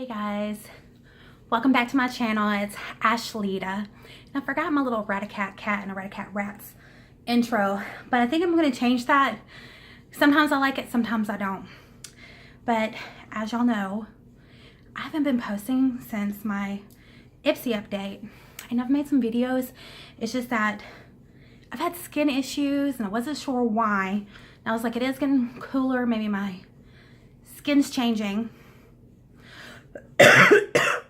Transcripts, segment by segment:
Hey guys, welcome back to my channel. It's Ashlita, and I forgot my little rat-a-cat cat and a rat-a-cat rats intro, but I think I'm going to change that. Sometimes I like it, sometimes I don't. But as y'all know, I haven't been posting since my Ipsy update, and I've made some videos. It's just that I've had skin issues and I wasn't sure why. And I was like, it is getting cooler, maybe my skin's changing. I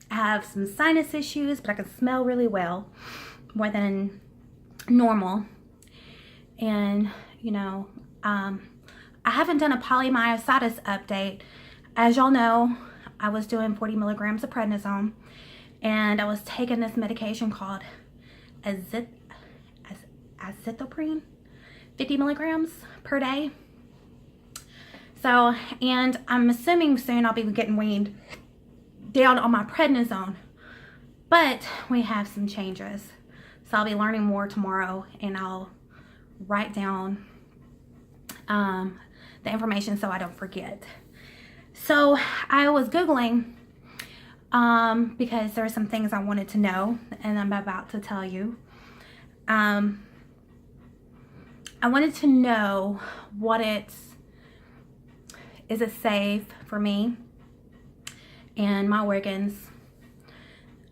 have some sinus issues, but I can smell really well, more than normal. And you know, I haven't done a polymyocitis update. As y'all know, I was doing 40 milligrams of prednisone, and I was taking this medication called azithromycin, 50 milligrams per day. So, and I'm assuming soon I'll be getting weaned down on my prednisone, but we have some changes. So I'll be learning more tomorrow, and I'll write down the information so I don't forget. So I was Googling because there are some things I wanted to know, and I'm about to tell you. I wanted to know is it safe for me and my organs?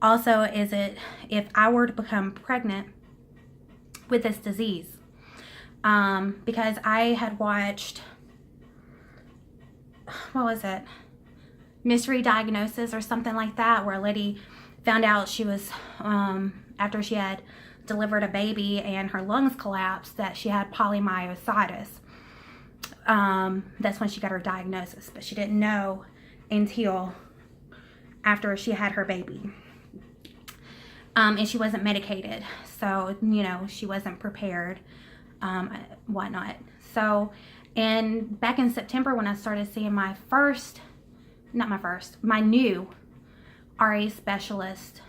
Also, is it if I were to become pregnant with this disease? Because I had watched, what was it? Mystery Diagnosis or something like that, where a lady found out she was, after she had delivered a baby and her lungs collapsed, that she had polymyocitis. That's when she got her diagnosis, but she didn't know until after she had her baby. And she wasn't medicated, so you know, she wasn't prepared, whatnot. So, and back in September, when I started seeing my new RA specialist,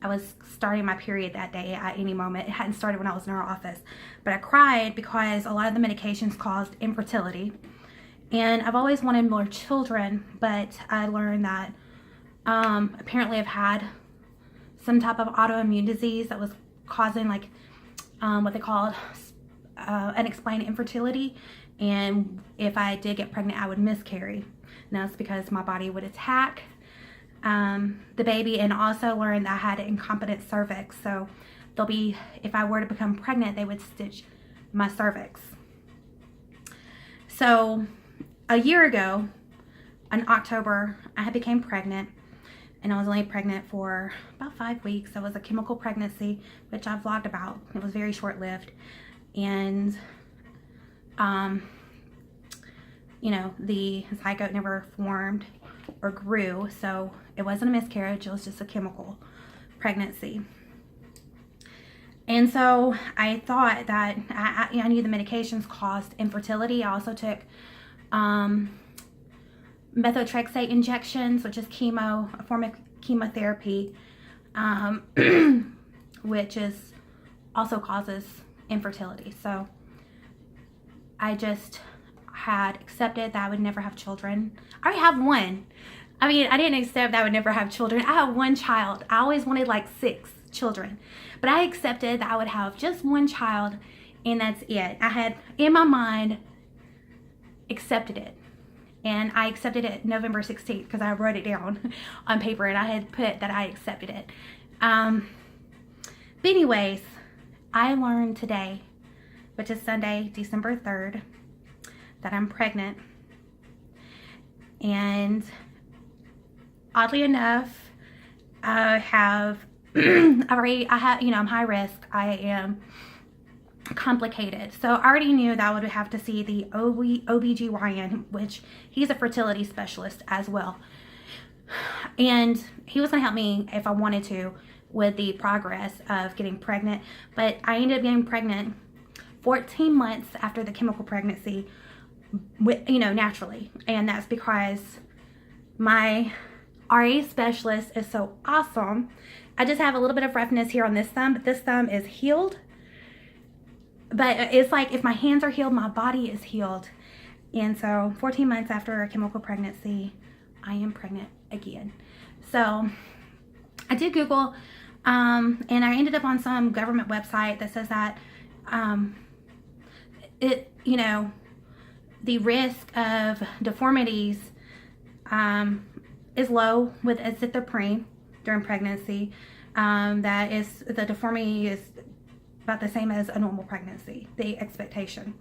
I was starting my period that day at any moment. It hadn't started when I was in her office, but I cried because a lot of the medications caused infertility, and I've always wanted more children, but I learned that apparently I've had some type of autoimmune disease that was causing like what they called unexplained infertility, and if I did get pregnant, I would miscarry. And that's because my body would attack the baby, and also learned that I had an incompetent cervix. So if I were to become pregnant, they would stitch my cervix. So a year ago in October, I became pregnant, and I was only pregnant for about 5 weeks. It was a chemical pregnancy, which I vlogged about. It was very short-lived, and you know, the zygote never formed or grew, so it wasn't a miscarriage. It was just a chemical pregnancy. And so I thought that I knew the medications caused infertility. I also took methotrexate injections, which is a form of chemotherapy, which also causes infertility. So I just had accepted that I would never have children. I already have one. I mean, I didn't accept that I would never have children. I have one child. I always wanted like 6 children, but I accepted that I would have just one child, and that's it. I had in my mind accepted it, and I accepted it November 16th because I wrote it down on paper, and I had put that I accepted it. But anyways, I learned today, which is Sunday, December 3rd, that I'm pregnant. And oddly enough, I'm high risk. I am complicated. So I already knew that I would have to see the OBGYN, which he's a fertility specialist as well. And he was going to help me if I wanted to with the progress of getting pregnant. But I ended up getting pregnant 14 months after the chemical pregnancy, naturally. And that's because my RA specialist is so awesome. I just have a little bit of roughness here on this thumb, but this thumb is healed. But it's like if my hands are healed, my body is healed. And so 14 months after a chemical pregnancy, I am pregnant again. So I did Google, and I ended up on some government website that says that the risk of deformities is low with azithromycin during pregnancy. That is, the deformity is about the same as a normal pregnancy, the expectation.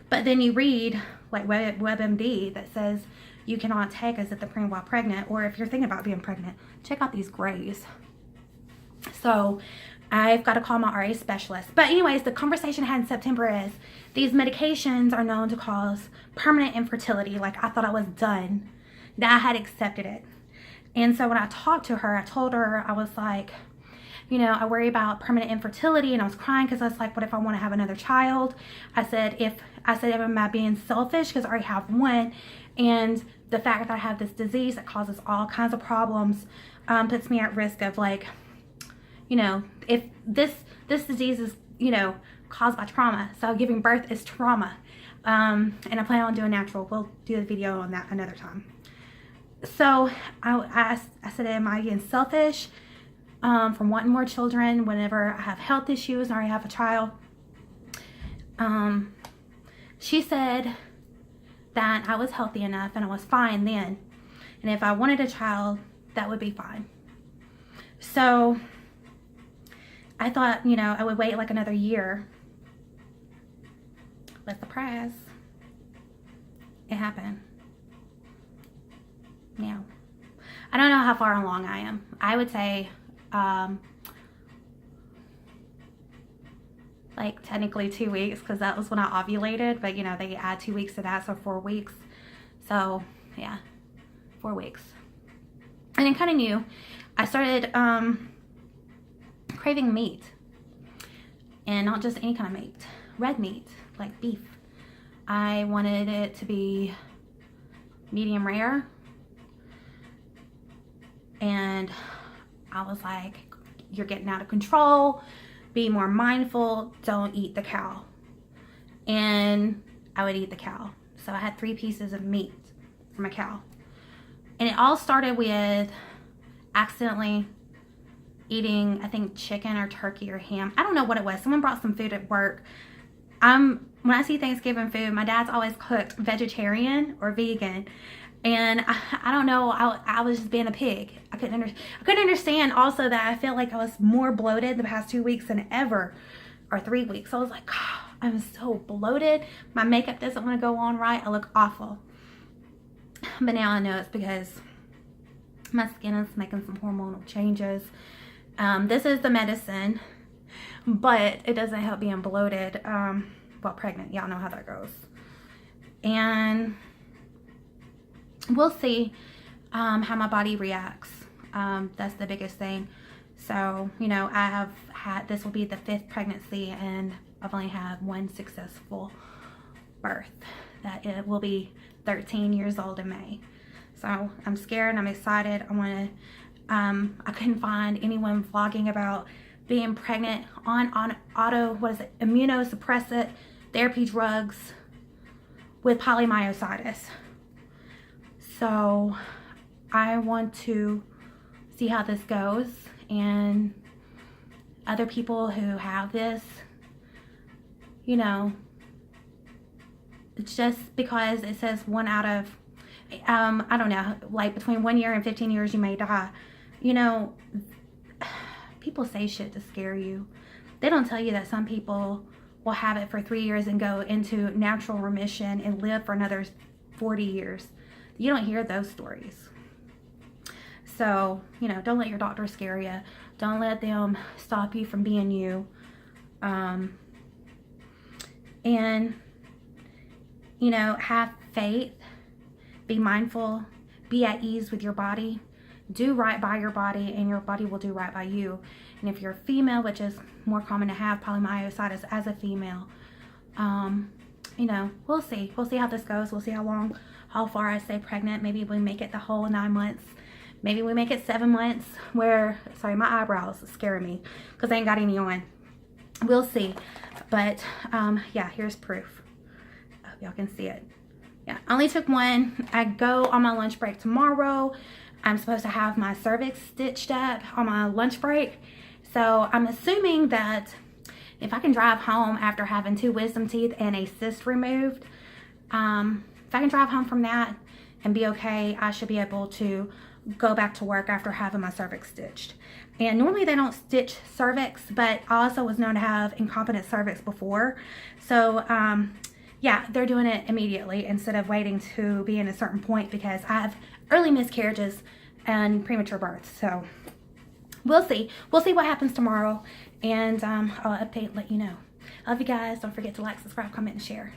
But then you read like WebMD that says you cannot take azithromycin while pregnant, or if you're thinking about being pregnant, check out these grays. So I've got to call my RA specialist. But anyways, the conversation I had in September is these medications are known to cause permanent infertility. Like, I thought I was done, that I had accepted it. And so when I talked to her, I told her, I was like, you know, I worry about permanent infertility, and I was crying because I was like, what if I want to have another child? I said, am I being selfish because I already have one, and the fact that I have this disease that causes all kinds of problems puts me at risk of, like, you know, if this disease is, you know, caused by trauma. So giving birth is trauma. And I plan on doing natural. We'll do a video on that another time. So I said, am I being selfish from wanting more children whenever I have health issues and I already have a child? She said that I was healthy enough and I was fine then. And if I wanted a child, that would be fine. So I thought, you know, I would wait like another year. But surprise, it happened. Now, I don't know how far along I am. I would say, like technically 2 weeks, because that was when I ovulated, but you know, they add 2 weeks to that, so 4 weeks. So yeah, 4 weeks. And I kind of knew. I started craving meat, and not just any kind of meat, red meat, like beef. I wanted it to be medium rare, and I was like, you're getting out of control, be more mindful, don't eat the cow. And I would eat the cow. So I had 3 pieces of meat from a cow, and it all started with accidentally eating, I think, chicken or turkey or ham. I don't know what it was. Someone brought some food at work. When I see Thanksgiving food, my dad's always cooked vegetarian or vegan, and I don't know, I was just being a pig. I couldn't understand also that I felt like I was more bloated the past 2 weeks than ever, or 3 weeks. So I was like, oh, I'm so bloated. My makeup doesn't want to go on right. I look awful. But now I know it's because my skin is making some hormonal changes. This is the medicine, but it doesn't help being bloated while pregnant. Y'all know how that goes. And we'll see how my body reacts. That's the biggest thing. So, you know, I have had, this will be the 5th pregnancy, and I've only had 1 successful birth. That it will be 13 years old in May. So I'm scared, I'm excited. I couldn't find anyone vlogging about being pregnant on immunosuppressive therapy drugs with polymyocitis. So I want to see how this goes, and other people who have this, you know, it's just because it says 1 out of, I don't know, like between 1 year and 15 years you may die. You know, people say shit to scare you. They don't tell you that some people will have it for 3 years and go into natural remission and live for another 40 years. You don't hear those stories. So, you know, don't let your doctor scare you. Don't let them stop you from being you. And, you know, have faith. Be mindful. Be at ease with your body. Do right by your body, and your body will do right by you. And if you're a female, which is more common to have polymyositis as a female, you know, we'll see. We'll see how this goes. We'll see how far I stay pregnant. Maybe we make it the whole 9 months. Maybe we make it 7 months where, sorry, my eyebrows are scaring me because I ain't got any on. We'll see. But, yeah, here's proof. I hope y'all can see it. Yeah, I only took one. I go on my lunch break tomorrow. I'm supposed to have my cervix stitched up on my lunch break. So I'm assuming that if I can drive home after having 2 wisdom teeth and a cyst removed, if I can drive home from that and be okay, I should be able to go back to work after having my cervix stitched. And normally they don't stitch cervix, but I also was known to have incompetent cervix before. So yeah, they're doing it immediately instead of waiting to be in a certain point, because I have early miscarriages and premature births. So we'll see. We'll see what happens tomorrow, and I'll update, let you know. Love you guys. Don't forget to like, subscribe, comment, and share.